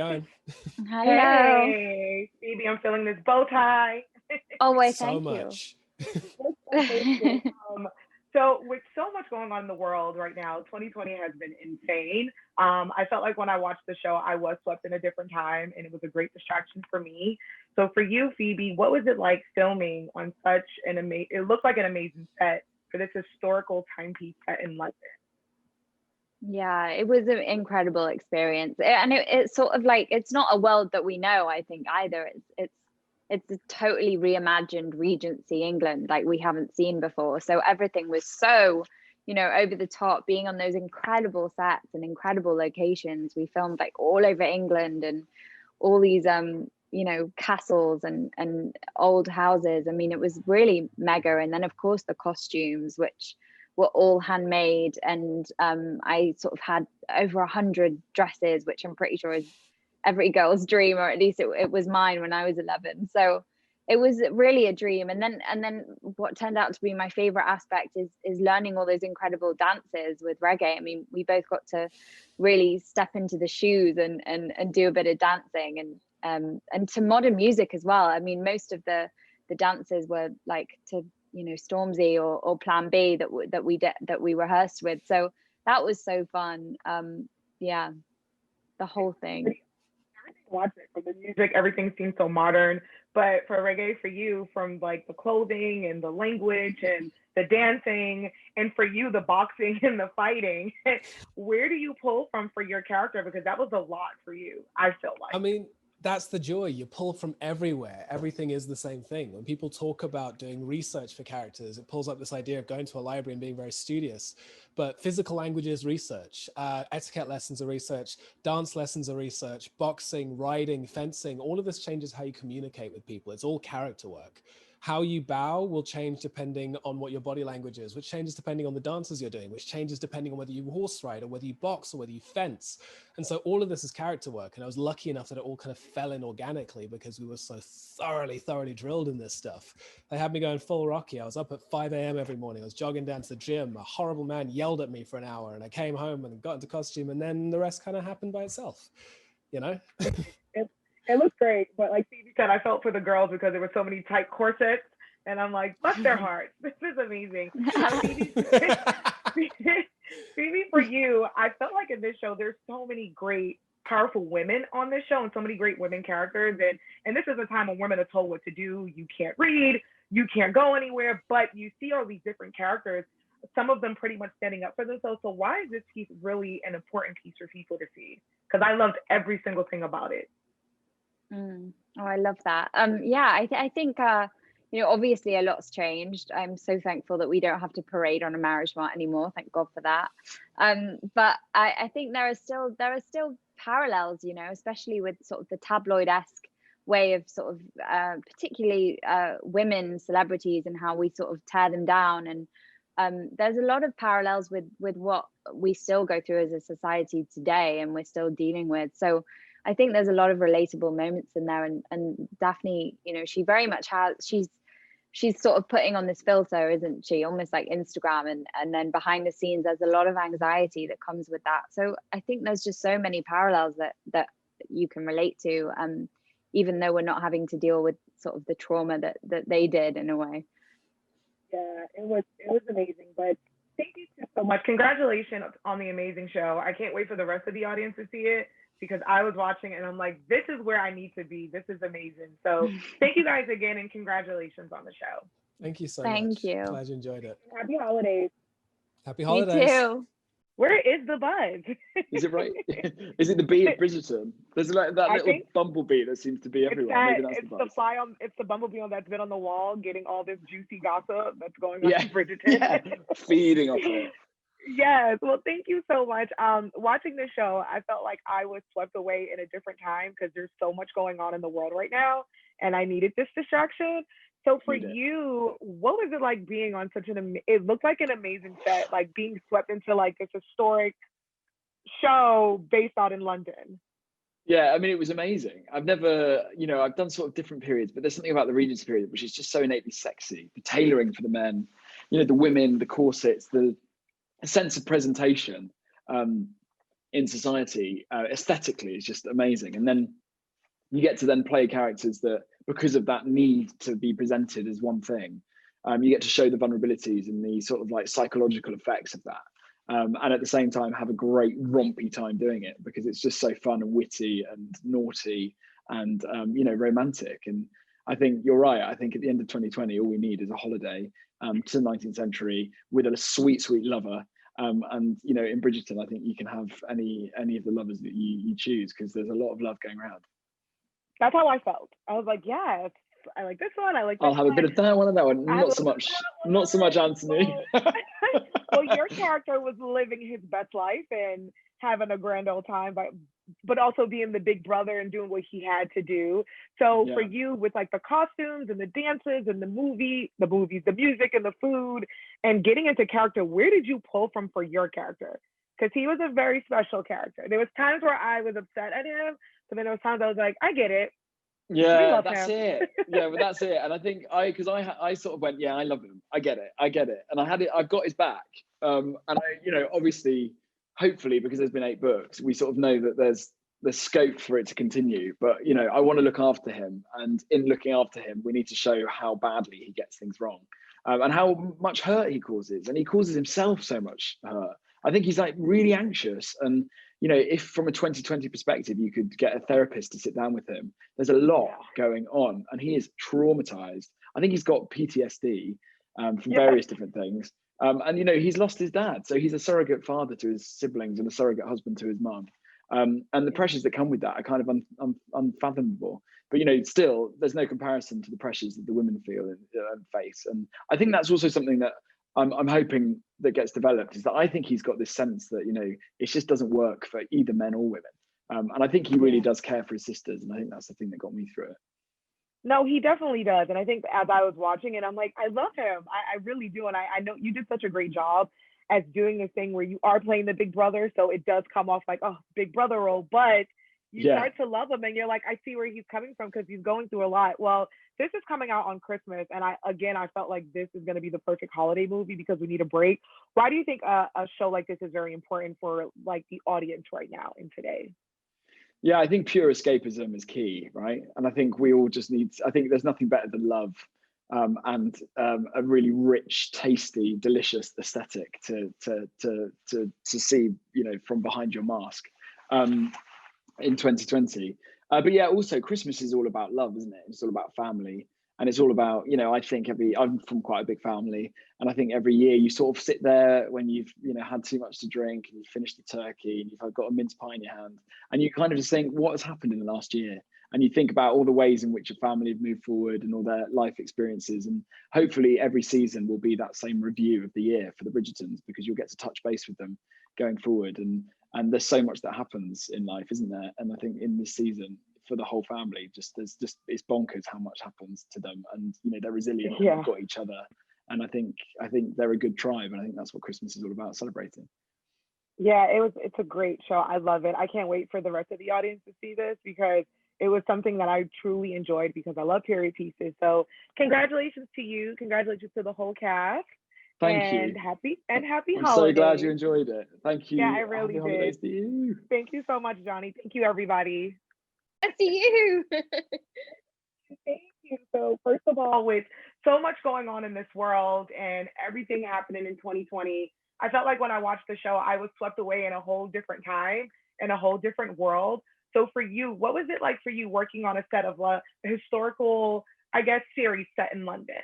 going? Hello. Hey, Phoebe, I'm feeling this bow tie. Oh, wait, So thank much. Looks amazing. So with so much going on in the world right now, 2020 has been insane. I felt like when I watched the show, I was swept in a different time, and it was a great distraction for me. So for you, Phoebe, what was it like filming on such an amazing? It looked like an amazing set for this historical timepiece set in London. Yeah, it was an incredible experience. And it's sort of like, it's not a world that we know, I think, either. It's a totally reimagined Regency England like we haven't seen before. So everything was so, over the top, being on those incredible sets and incredible locations. We filmed like all over England and all these castles and old houses. I mean, it was really mega. And then of course the costumes, which were all handmade, and I sort of had over 100 dresses, which I'm pretty sure is every girl's dream, or at least it was mine when I was 11. So it was really a dream. And then what turned out to be my favorite aspect is learning all those incredible dances with reggae. I mean, we both got to really step into the shoes and do a bit of dancing and to modern music as well. I mean, most of the dances were like to Stormzy or Plan B that we rehearsed with. So that was so fun. Yeah, the whole thing. Watch it from the music, everything seems so modern. But for reggae, for you, from like the clothing and the language and the dancing, and for you, the boxing and the fighting, where do you pull from for your character? Because that was a lot for you, I feel like. I mean, that's the joy. You pull from everywhere. Everything is the same thing. When people talk about doing research for characters, it pulls up this idea of going to a library and being very studious. But physical language is research. Etiquette lessons are research. Dance lessons are research. Boxing, riding, fencing, all of this changes how you communicate with people. It's all character work. How you bow will change depending on what your body language is, which changes depending on the dances you're doing, which changes depending on whether you horse ride or whether you box or whether you fence. And so all of this is character work. And I was lucky enough that it all kind of fell in organically because we were so thoroughly drilled in this stuff. They had me going full Rocky. I was up at 5 a.m. every morning. I was jogging down to the gym. A horrible man yelled at me for an hour and I came home and got into costume, and then the rest kind of happened by itself, It looks great, but like Phoebe said, I felt for the girls because there were so many tight corsets, and I'm like, bless their hearts. This is amazing. Phoebe, for you, I felt like in this show, there's so many great, powerful women on this show, and so many great women characters. And this is a time when women are told what to do. You can't read, you can't go anywhere, but you see all these different characters, some of them pretty much standing up for themselves. So why is this piece really an important piece for people to see? Because I loved every single thing about it. Oh, I love that. Yeah, I think obviously a lot's changed. I'm so thankful that we don't have to parade on a marriage mart anymore. Thank God for that. But I think there are still parallels, especially with sort of the tabloid-esque way of sort of particularly women celebrities and how we sort of tear them down. And there's a lot of parallels with what we still go through as a society today, and we're still dealing with. So I think there's a lot of relatable moments in there, and Daphne, she very much has, she's sort of putting on this filter, isn't she? Almost like Instagram, and then behind the scenes, there's a lot of anxiety that comes with that. So I think there's just so many parallels that you can relate to, even though we're not having to deal with sort of the trauma that they did in a way. Yeah, it was amazing, but thank you so much. Congratulations on the amazing show. I can't wait for the rest of the audience to see it, because I was watching and I'm like, this is where I need to be. This is amazing. So thank you guys again, and congratulations on the show. Thank you so much. Thank you. Glad you enjoyed it. Happy holidays. Happy holidays. Me too. Where is the buzz? Is it right? Is it the bee at Bridgerton? There's like that little bumblebee that seems to be everywhere. Maybe that's the buzz. It's the bumblebee that's been on the wall getting all this juicy gossip that's going on in Bridgerton. Yeah, feeding off it. Yes. Well, thank you so much. Watching this show, I felt like I was swept away in a different time because there's so much going on in the world right now, and I needed this distraction. So for you, what was it like being on such it looked like an amazing set, like being swept into like this historic show based out in London? Yeah, I mean, it was amazing. I've never, I've done sort of different periods, but there's something about the Regency period, which is just so innately sexy. The tailoring for the men, the women, the corsets, the sense of presentation. in society aesthetically is just amazing. And then you get to then play characters that, because of that need to be presented as one thing, you get to show the vulnerabilities and the sort of like psychological effects of that. And at the same time have a great rompy time doing it, because it's just so fun and witty and naughty and you know, romantic. And I think you're right. I think at the end of 2020, all we need is a holiday to the 19th century with a sweet, sweet lover. And you know, in Bridgerton, I think you can have any of the lovers that you choose, because there's a lot of love going around. That's how I felt. I was like, yes, I like this one. I like this I'll have one. a bit of that one and that one. Not so much Anthony. Well, your character was living his best life and having a grand old time, but also being the big brother and doing what he had to do. So for you, with like the costumes and the dances and the movies, the music and the food, and getting into character, where did you pull from for your character? Because he was a very special character. There was times where I was upset at him, but then there was times I was like, I get it. Yeah, that's it. Yeah, but that's it. And I think I sort of went, yeah, I love him. I get it. And I've got his back. And I, you know, obviously, hopefully, because there's been 8 books, we sort of know that there's scope for it to continue. But, you know, I want to look after him. And in looking after him, we need to show how badly he gets things wrong, and how much hurt he causes. And he causes himself so much hurt. I think he's like really anxious. And, you know, if from a 2020 perspective, you could get a therapist to sit down with him, there's a lot going on, and he is traumatized. I think he's got PTSD from various different things. And, you know, he's lost his dad. So he's a surrogate father to his siblings and a surrogate husband to his mum. And the pressures that come with that are kind of unfathomable. But, you know, still, there's no comparison to the pressures that the women feel and face. And I think that's also something that I'm hoping that gets developed, is that I think he's got this sense that, you know, it just doesn't work for either men or women. And I think he really does care for his sisters. And I think that's the thing that got me through it. No, he definitely does. And I think as I was watching it, I'm like, I love him. I really do. And I know you did such a great job as doing this thing where you are playing the big brother. So it does come off like, oh, big brother role, but you start to love him and you're like, I see where he's coming from, because he's going through a lot. Well, this is coming out on Christmas. And I felt like this is going to be the perfect holiday movie because we need a break. Why do you think a show like this is very important for like the audience right now and today? Yeah, I think pure escapism is key, right? And I think we all just need, I think there's nothing better than love and a really rich, tasty, delicious aesthetic to see, you know, from behind your mask in 2020. But yeah, also Christmas is all about love, isn't it? It's all about family. And it's all about, you know, I think I'm from quite a big family, and I think every year you sort of sit there when you've, you know, had too much to drink and you've finished the turkey and you've got a mince pie in your hand, and you kind of just think, what has happened in the last year? And you think about all the ways in which your family have moved forward and all their life experiences. And hopefully every season will be that same review of the year for the Bridgertons, because you'll get to touch base with them going forward. And there's so much that happens in life, isn't there? And I think in this season, for the whole family, it's bonkers how much happens to them, and you know, they're resilient, they've got each other, and I think they're a good tribe, and I think that's what Christmas is all about, celebrating. Yeah, it's a great show. I love it. I can't wait for the rest of the audience to see this, because it was something that I truly enjoyed, because I love period pieces. So congratulations to you, congratulations to the whole cast. Thank you. And happy I'm holidays. so glad you enjoyed it. Thank you. Yeah, I really Happy holidays did. to you. Thank you so much, Johnny. Thank you, everybody. To you. Thank you. So first of all, with so much going on in this world and everything happening in 2020, I felt like when I watched the show, I was swept away in a whole different time, in a whole different world. So for you, what was it like for you working on a set of a historical, I guess, series set in London?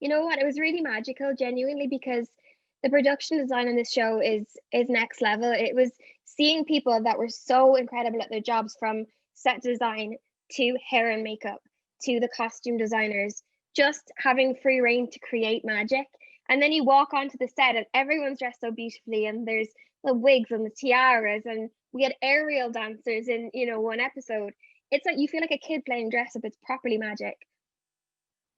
You know what? It was really magical, genuinely, because the production design on this show is next level. It was seeing people that were so incredible at their jobs, from set design to hair and makeup to the costume designers, just having free reign to create magic. And then you walk onto the set and everyone's dressed so beautifully, and there's the wigs and the tiaras, and we had aerial dancers in, you know, one episode. It's like you feel like a kid playing dress up. It's properly magic.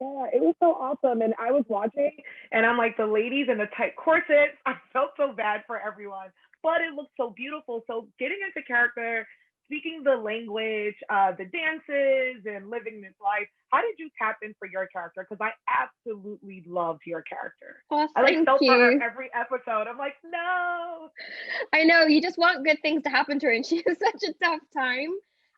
Yeah, it was so awesome. And I was watching and I'm like, the ladies in the tight corsets, I felt so bad for everyone, but it looked so beautiful. So getting into character, speaking the language, the dances, and living this life. How did you tap in for your character? Because I absolutely loved your character. Oh, I like felt thank for her you. every episode. I'm like, no. I know, you just want good things to happen to her, and she has such a tough time.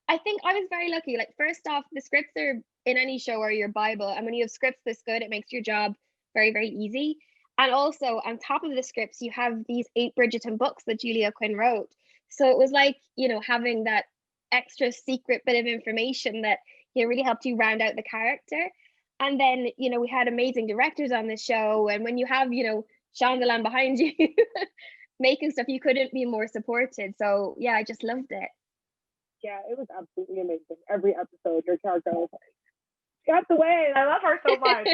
I think I was very lucky. Like, first off, the scripts are in any show are your Bible, and when you have scripts this good, it makes your job very, very easy. And also, on top of the scripts, you have these 8 Bridgerton books that Julia Quinn wrote. So it was like, you know, having that extra secret bit of information that, you know, really helped you round out the character. And then, you know, we had amazing directors on the show, and when you have, you know, Shondaland behind you making stuff, you couldn't be more supported. So yeah, I just loved it. Yeah, it was absolutely amazing. Every episode, your character was like, got the way. I love her so much.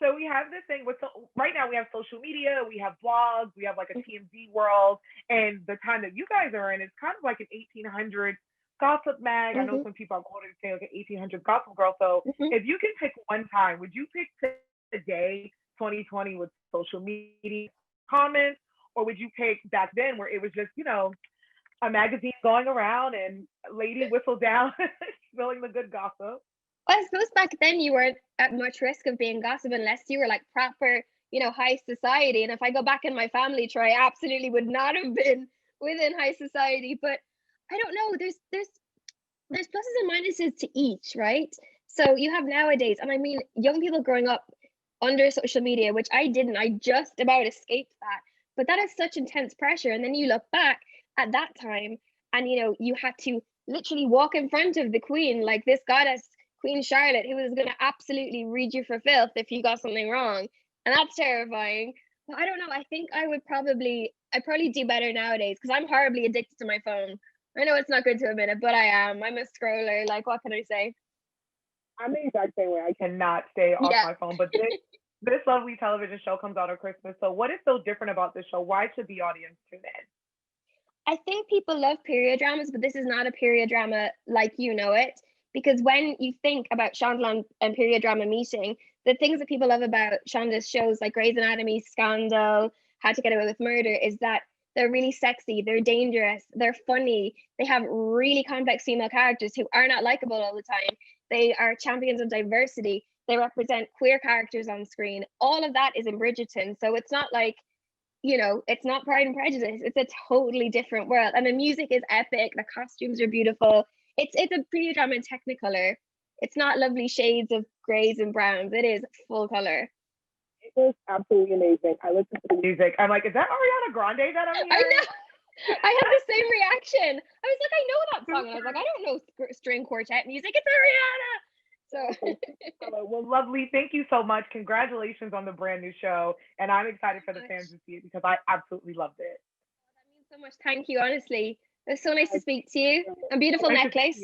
So we have this thing with right now we have social media, we have blogs, we have like a TMZ world, and the time that you guys are in is kind of like an 1800s gossip mag. I know some people are quoted saying like an 1800s gossip girl. So if you can pick one time, would you pick today, 2020, with social media comments, or would you pick back then where it was just, you know, a magazine going around and Lady Whistledown spilling the good gossip? Well, I suppose back then you weren't at much risk of being gossip unless you were like proper, you know, high society. And if I go back in my family tree, I absolutely would not have been within high society. But I don't know. There's pluses and minuses to each, right? So you have nowadays, and I mean, young people growing up under social media, which I didn't. I just about escaped that. But that is such intense pressure. And then you look back at that time, and you know, you had to literally walk in front of the Queen, like this goddess, Queen Charlotte, who was going to absolutely read you for filth if you got something wrong. And that's terrifying. Well, I don't know. I think I'd probably do better nowadays because I'm horribly addicted to my phone. I know it's not good to admit it, but I am. I'm a scroller. Like, what can I say? I'm the exact same way. I cannot stay off my phone. But this lovely television show comes out on Christmas. So what is so different about this show? Why should the audience tune in? I think people love period dramas, but this is not a period drama like you know it. Because when you think about Shondaland and period drama meeting, the things that people love about Shonda's shows like Grey's Anatomy, Scandal, How to Get Away with Murder is that they're really sexy, they're dangerous, they're funny, they have really complex female characters who are not likable all the time. They are champions of diversity. They represent queer characters on screen. All of that is in Bridgerton. So it's not like, you know, it's not Pride and Prejudice. It's a totally different world. And the music is epic. The costumes are beautiful. It's a period drama in Technicolor. It's not lovely shades of grays and browns. It is full color. It was absolutely amazing. I listened to the music. I'm like, is that Ariana Grande that I'm hearing? I know. I had the same reaction. I was like, I know that song. And I was like, I don't know string quartet music. It's Ariana. So well, lovely. Thank you so much. Congratulations on the brand new show. And I'm excited for the fans to see it because I absolutely loved it. That means so much. Thank you, honestly. It was so nice to speak to you. And beautiful necklace.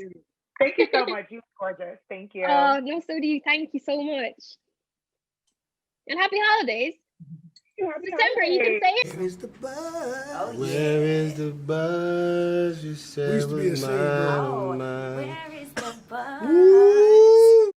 Thank you so much. You're gorgeous. Thank you. Oh, no, so do you. Thank you so much. And happy holidays. December, you can say it. Where is the buzz? Where is the buzz? You said was mine.